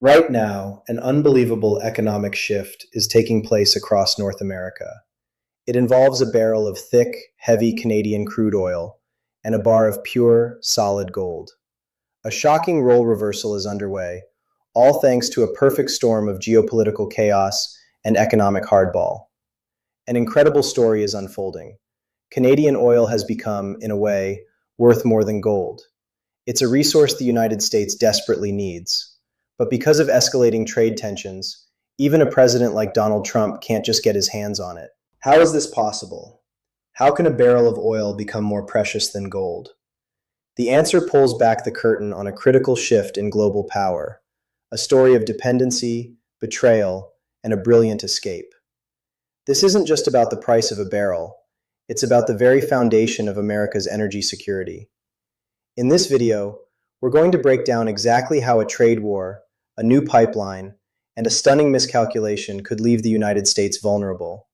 Right now, an unbelievable economic shift is taking place across North America. It involves a barrel of thick, heavy Canadian crude oil and a bar of pure, solid gold. A shocking role reversal is underway, all thanks to a perfect storm of geopolitical chaos and economic hardball. An incredible story is unfolding. Canadian oil has become, in a way, worth more than gold. It's a resource the United States desperately needs. But because of escalating trade tensions, even a president like Donald Trump can't just get his hands on it. How is this possible? How can a barrel of oil become more precious than gold? The answer pulls back the curtain on a critical shift in global power, a story of dependency, betrayal, and a brilliant escape. This isn't just about the price of a barrel, it's about the very foundation of America's energy security. In this video, we're going to break down exactly how a trade war, a new pipeline, and a stunning miscalculation could leave the United States vulnerable,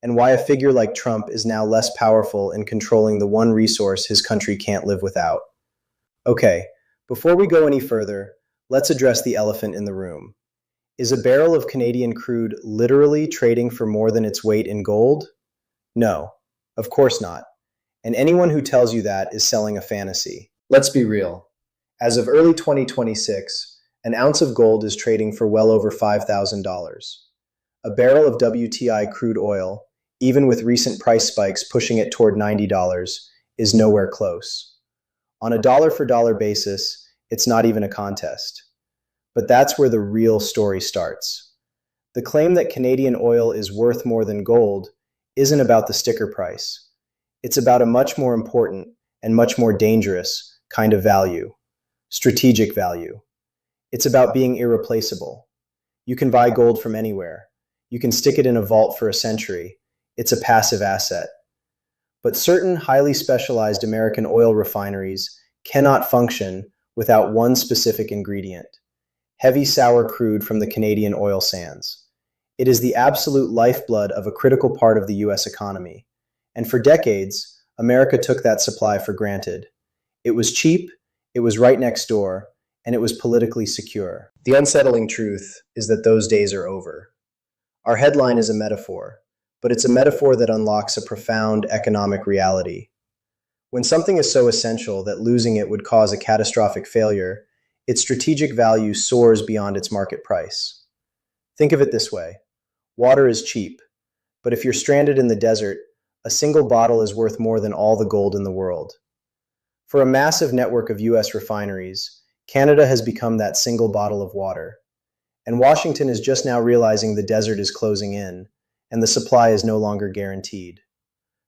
and why a figure like Trump is now less powerful in controlling the one resource his country can't live without. Okay, before we go any further, let's address the elephant in the room. Is a barrel of Canadian crude literally trading for more than its weight in gold? No, of course not. And anyone who tells you that is selling a fantasy. Let's be real. As of early 2026, an ounce of gold is trading for well over $5,000. A barrel of WTI crude oil, even with recent price spikes pushing it toward $90, is nowhere close. On a dollar-for-dollar basis, it's not even a contest. But that's where the real story starts. The claim that Canadian oil is worth more than gold isn't about the sticker price. It's about a much more important and much more dangerous kind of value, strategic value. It's about being irreplaceable. You can buy gold from anywhere. You can stick it in a vault for a century. It's a passive asset. But certain highly specialized American oil refineries cannot function without one specific ingredient: heavy sour crude from the Canadian oil sands. It is the absolute lifeblood of a critical part of the US economy. And for decades, America took that supply for granted. It was cheap, it was right next door, and it was politically secure. The unsettling truth is that those days are over. Our headline is a metaphor, but it's a metaphor that unlocks a profound economic reality. When something is so essential that losing it would cause a catastrophic failure, its strategic value soars beyond its market price. Think of it this way. Water is cheap, but if you're stranded in the desert, a single bottle is worth more than all the gold in the world. For a massive network of US refineries, Canada has become that single bottle of water. And Washington is just now realizing the desert is closing in, and the supply is no longer guaranteed.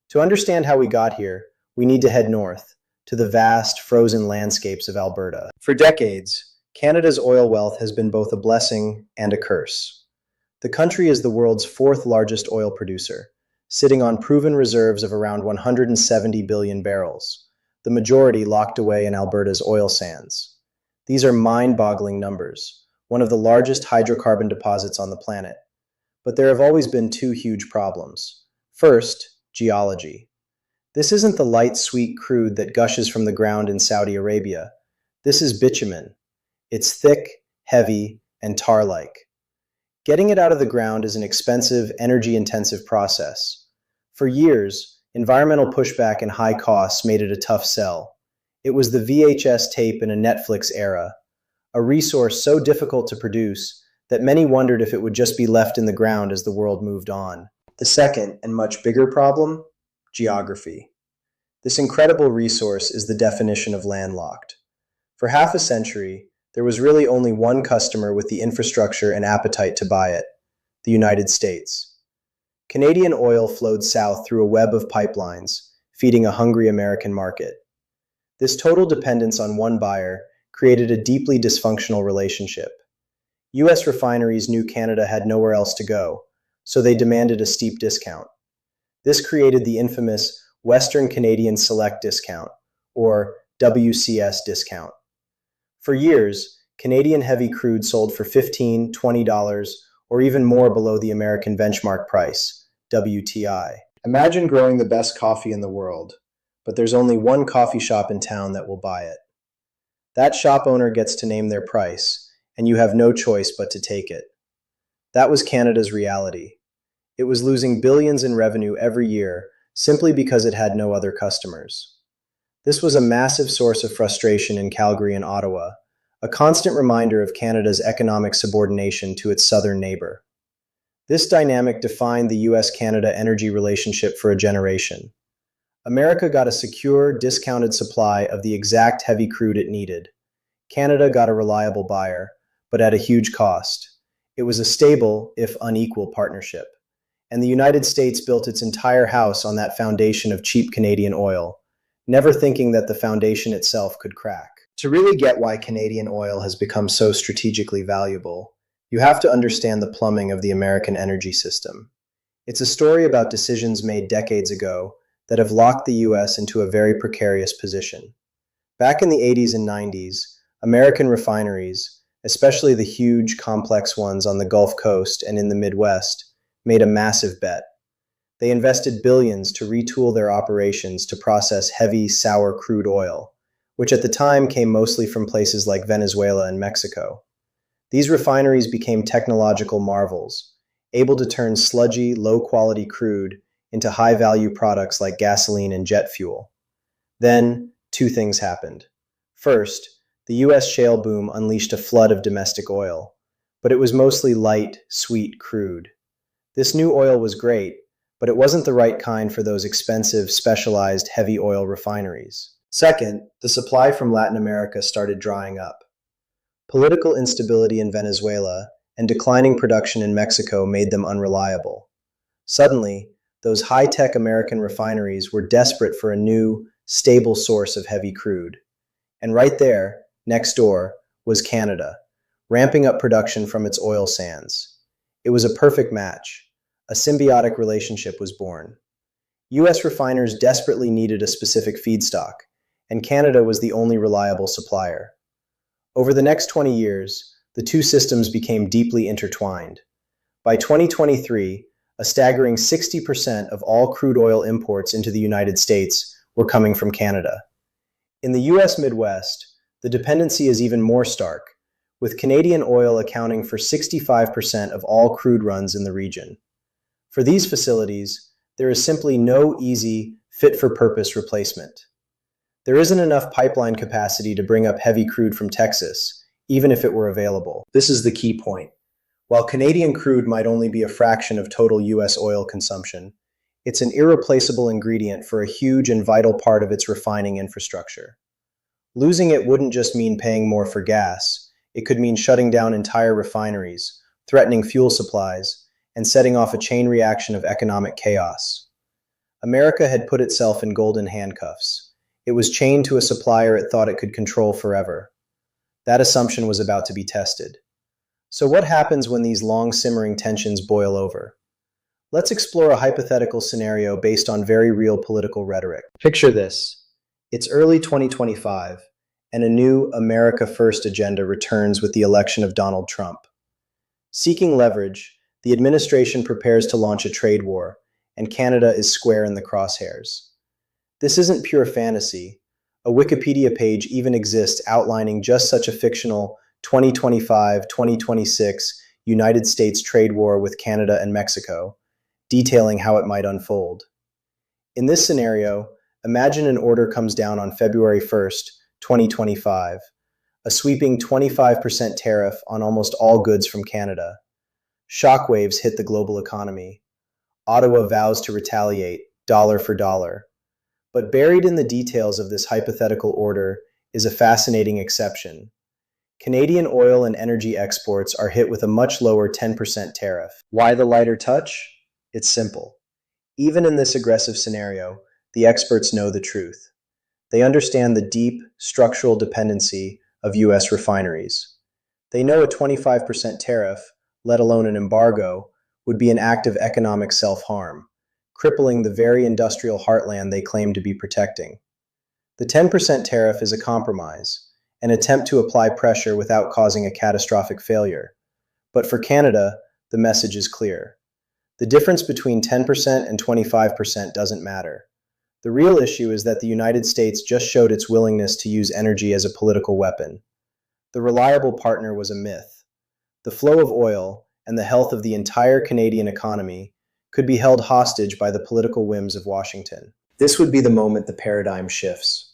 To understand how we got here, we need to head north, to the vast, frozen landscapes of Alberta. For decades, Canada's oil wealth has been both a blessing and a curse. The country is the world's fourth largest oil producer, sitting on proven reserves of around 170 billion barrels, the majority locked away in Alberta's oil sands. These are mind-boggling numbers, one of the largest hydrocarbon deposits on the planet. But there have always been two huge problems. First, geology. This isn't the light, sweet crude that gushes from the ground in Saudi Arabia. This is bitumen. It's thick, heavy, and tar-like. Getting it out of the ground is an expensive, energy-intensive process. For years, environmental pushback and high costs made it a tough sell. It was the VHS tape in a Netflix era, a resource so difficult to produce that many wondered if it would just be left in the ground as the world moved on. The second, and much bigger problem: geography. This incredible resource is the definition of landlocked. For half a century, there was really only one customer with the infrastructure and appetite to buy it: the United States. Canadian oil flowed south through a web of pipelines, feeding a hungry American market. This total dependence on one buyer created a deeply dysfunctional relationship. US refineries knew Canada had nowhere else to go, so they demanded a steep discount. This created the infamous Western Canadian Select Discount, or WCS discount. For years, Canadian heavy crude sold for $15, $20, or even more below the American benchmark price, WTI. Imagine growing the best coffee in the world, but there's only one coffee shop in town that will buy it. That shop owner gets to name their price, and you have no choice but to take it. That was Canada's reality. It was losing billions in revenue every year simply because it had no other customers. This was a massive source of frustration in Calgary and Ottawa, a constant reminder of Canada's economic subordination to its southern neighbor. This dynamic defined the US-Canada energy relationship for a generation. America got a secure, discounted supply of the exact heavy crude it needed. Canada got a reliable buyer, but at a huge cost. It was a stable, if unequal, partnership. And the United States built its entire house on that foundation of cheap Canadian oil, never thinking that the foundation itself could crack. To really get why Canadian oil has become so strategically valuable, you have to understand the plumbing of the American energy system. It's a story about decisions made decades ago that have locked the US into a very precarious position. Back in the 80s and 90s, American refineries, especially the huge, complex ones on the Gulf Coast and in the Midwest, made a massive bet. They invested billions to retool their operations to process heavy, sour crude oil, which at the time came mostly from places like Venezuela and Mexico. These refineries became technological marvels, able to turn sludgy, low-quality crude into high-value products like gasoline and jet fuel. Then, two things happened. First, the US shale boom unleashed a flood of domestic oil, but it was mostly light, sweet crude. This new oil was great, but it wasn't the right kind for those expensive, specialized heavy oil refineries. Second, the supply from Latin America started drying up. Political instability in Venezuela and declining production in Mexico made them unreliable. Suddenly, those high-tech American refineries were desperate for a new, stable source of heavy crude. And right there, next door, was Canada, ramping up production from its oil sands. It was a perfect match. A symbiotic relationship was born. US refiners desperately needed a specific feedstock, and Canada was the only reliable supplier. Over the next 20 years, the two systems became deeply intertwined. By 2023, a staggering 60% of all crude oil imports into the United States were coming from Canada. In the US Midwest, the dependency is even more stark, with Canadian oil accounting for 65% of all crude runs in the region. For these facilities, there is simply no easy, fit-for-purpose replacement. There isn't enough pipeline capacity to bring up heavy crude from Texas, even if it were available. This is the key point. While Canadian crude might only be a fraction of total US oil consumption, it's an irreplaceable ingredient for a huge and vital part of its refining infrastructure. Losing it wouldn't just mean paying more for gas, it could mean shutting down entire refineries, threatening fuel supplies, and setting off a chain reaction of economic chaos. America had put itself in golden handcuffs. It was chained to a supplier it thought it could control forever. That assumption was about to be tested. So what happens when these long-simmering tensions boil over? Let's explore a hypothetical scenario based on very real political rhetoric. Picture this. It's early 2025, and a new America First agenda returns with the election of Donald Trump. Seeking leverage, the administration prepares to launch a trade war, and Canada is square in the crosshairs. This isn't pure fantasy. A Wikipedia page even exists outlining just such a fictional 2025-2026 United States trade war with Canada and Mexico, detailing how it might unfold. In this scenario, imagine an order comes down on February 1st, 2025, a sweeping 25% tariff on almost all goods from Canada. Shockwaves hit the global economy. Ottawa vows to retaliate, dollar for dollar. But buried in the details of this hypothetical order is a fascinating exception. Canadian oil and energy exports are hit with a much lower 10% tariff. Why the lighter touch? It's simple. Even in this aggressive scenario, the experts know the truth. They understand the deep, structural dependency of US refineries. They know a 25% tariff, let alone an embargo, would be an act of economic self-harm, crippling the very industrial heartland they claim to be protecting. The 10% tariff is a compromise, an attempt to apply pressure without causing a catastrophic failure. But for Canada, the message is clear. The difference between 10% and 25% doesn't matter. The real issue is that the United States just showed its willingness to use energy as a political weapon. The reliable partner was a myth. The flow of oil and the health of the entire Canadian economy could be held hostage by the political whims of Washington. This would be the moment the paradigm shifts.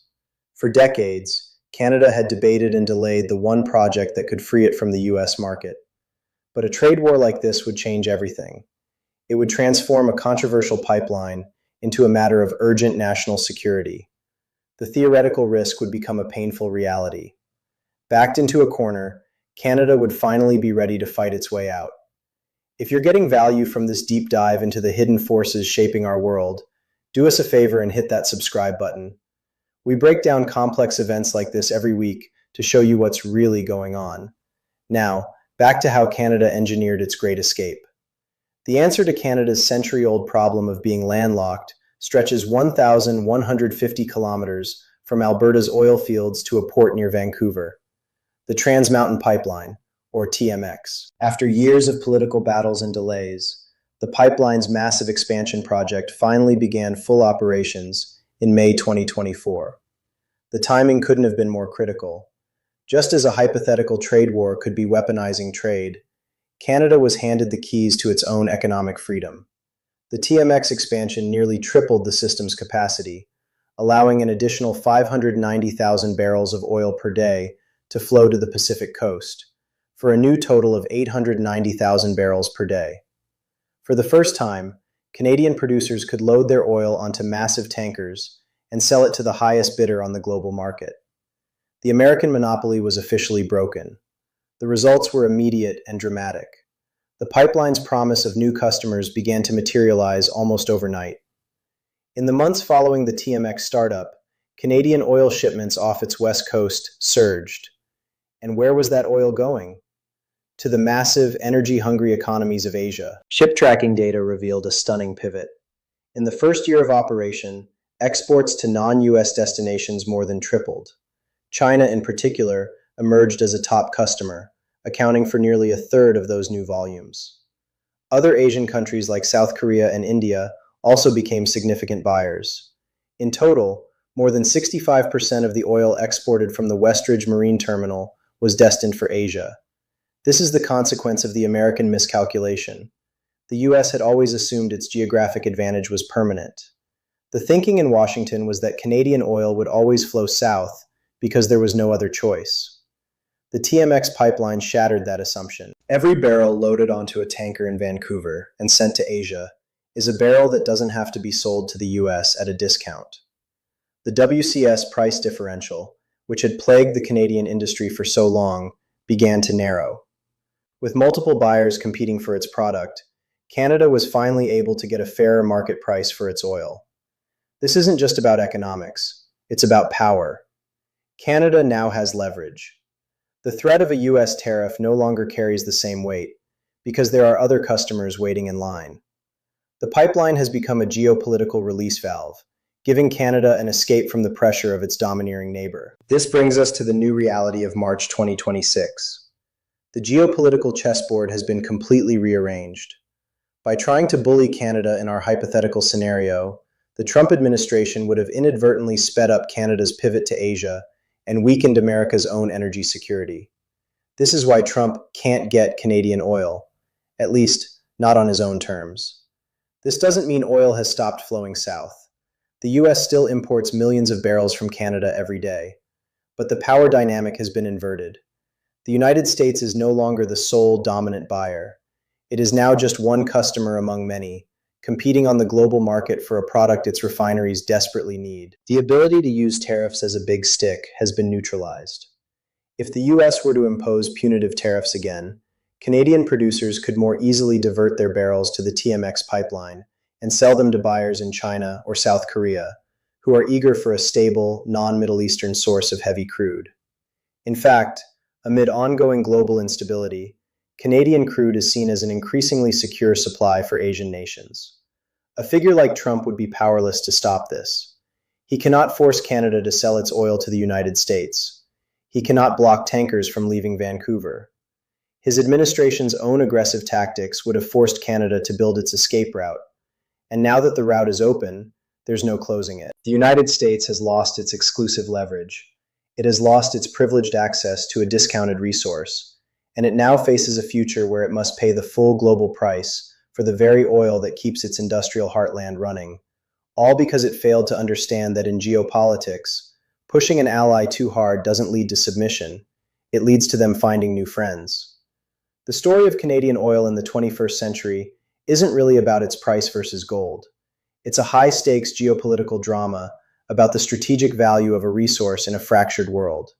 For decades, Canada had debated and delayed the one project that could free it from the US market. But a trade war like this would change everything. It would transform a controversial pipeline into a matter of urgent national security. The theoretical risk would become a painful reality. Backed into a corner, Canada would finally be ready to fight its way out. If you're getting value from this deep dive into the hidden forces shaping our world, do us a favor and hit that subscribe button. We break down complex events like this every week to show you what's really going on. Now, back to how Canada engineered its great escape. The answer to Canada's century-old problem of being landlocked stretches 1,150 kilometers from Alberta's oil fields to a port near Vancouver. The Trans Mountain Pipeline, or TMX. After years of political battles and delays, the pipeline's massive expansion project finally began full operations in May 2024. The timing couldn't have been more critical. Just as a hypothetical trade war could be weaponizing trade, Canada was handed the keys to its own economic freedom. The TMX expansion nearly tripled the system's capacity, allowing an additional 590,000 barrels of oil per day to flow to the Pacific coast, for a new total of 890,000 barrels per day. For the first time, Canadian producers could load their oil onto massive tankers and sell it to the highest bidder on the global market. The American monopoly was officially broken. The results were immediate and dramatic. The pipeline's promise of new customers began to materialize almost overnight. In the months following the TMX startup, Canadian oil shipments off its west coast surged. And where was that oil going? To the massive, energy-hungry economies of Asia. Ship tracking data revealed a stunning pivot. In the first year of operation, exports to non-US destinations more than tripled. China, in particular, emerged as a top customer, accounting for nearly a third of those new volumes. Other Asian countries like South Korea and India also became significant buyers. In total, more than 65% of the oil exported from the Westridge Marine Terminal was destined for Asia. This is the consequence of the American miscalculation. The US had always assumed its geographic advantage was permanent. The thinking in Washington was that Canadian oil would always flow south because there was no other choice. The TMX pipeline shattered that assumption. Every barrel loaded onto a tanker in Vancouver and sent to Asia is a barrel that doesn't have to be sold to the US at a discount. The WCS price differential, which had plagued the Canadian industry for so long, began to narrow. With multiple buyers competing for its product, Canada was finally able to get a fairer market price for its oil. This isn't just about economics, it's about power. Canada now has leverage. The threat of a US tariff no longer carries the same weight, because there are other customers waiting in line. The pipeline has become a geopolitical release valve, giving Canada an escape from the pressure of its domineering neighbor. This brings us to the new reality of March 2026. The geopolitical chessboard has been completely rearranged. By trying to bully Canada in our hypothetical scenario, the Trump administration would have inadvertently sped up Canada's pivot to Asia and weakened America's own energy security. This is why Trump can't get Canadian oil, at least not on his own terms. This doesn't mean oil has stopped flowing south. The US still imports millions of barrels from Canada every day, but the power dynamic has been inverted. The United States is no longer the sole dominant buyer. It is now just one customer among many, competing on the global market for a product its refineries desperately need. The ability to use tariffs as a big stick has been neutralized. If the US were to impose punitive tariffs again, Canadian producers could more easily divert their barrels to the TMX pipeline and sell them to buyers in China or South Korea, who are eager for a stable, non-Middle Eastern source of heavy crude. In fact, amid ongoing global instability, Canadian crude is seen as an increasingly secure supply for Asian nations. A figure like Trump would be powerless to stop this. He cannot force Canada to sell its oil to the United States. He cannot block tankers from leaving Vancouver. His administration's own aggressive tactics would have forced Canada to build its escape route. And now that the route is open, there's no closing it. The United States has lost its exclusive leverage. It has lost its privileged access to a discounted resource, and it now faces a future where it must pay the full global price for the very oil that keeps its industrial heartland running, all because it failed to understand that in geopolitics, pushing an ally too hard doesn't lead to submission, it leads to them finding new friends. The story of Canadian oil in the 21st century isn't really about its price versus gold. It's a high-stakes geopolitical drama about the strategic value of a resource in a fractured world.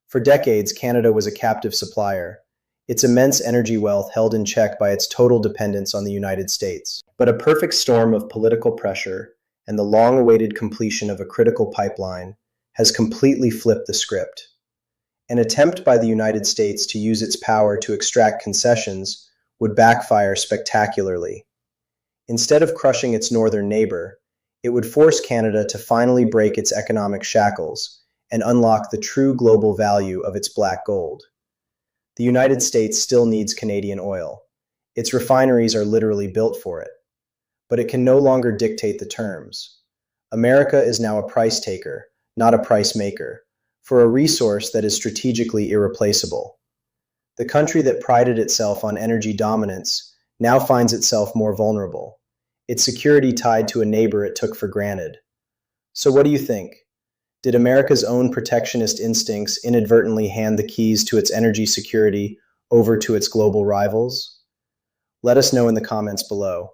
For decades, Canada was a captive supplier, its immense energy wealth held in check by its total dependence on the United States. But a perfect storm of political pressure and the long-awaited completion of a critical pipeline has completely flipped the script. An attempt by the United States to use its power to extract concessions would backfire spectacularly. Instead of crushing its northern neighbor, it would force Canada to finally break its economic shackles and unlock the true global value of its black gold. The United States still needs Canadian oil. Its refineries are literally built for it. But it can no longer dictate the terms. America is now a price taker, not a price maker, for a resource that is strategically irreplaceable. The country that prided itself on energy dominance now finds itself more vulnerable, its security tied to a neighbor it took for granted. So what do you think? Did America's own protectionist instincts inadvertently hand the keys to its energy security over to its global rivals? Let us know in the comments below.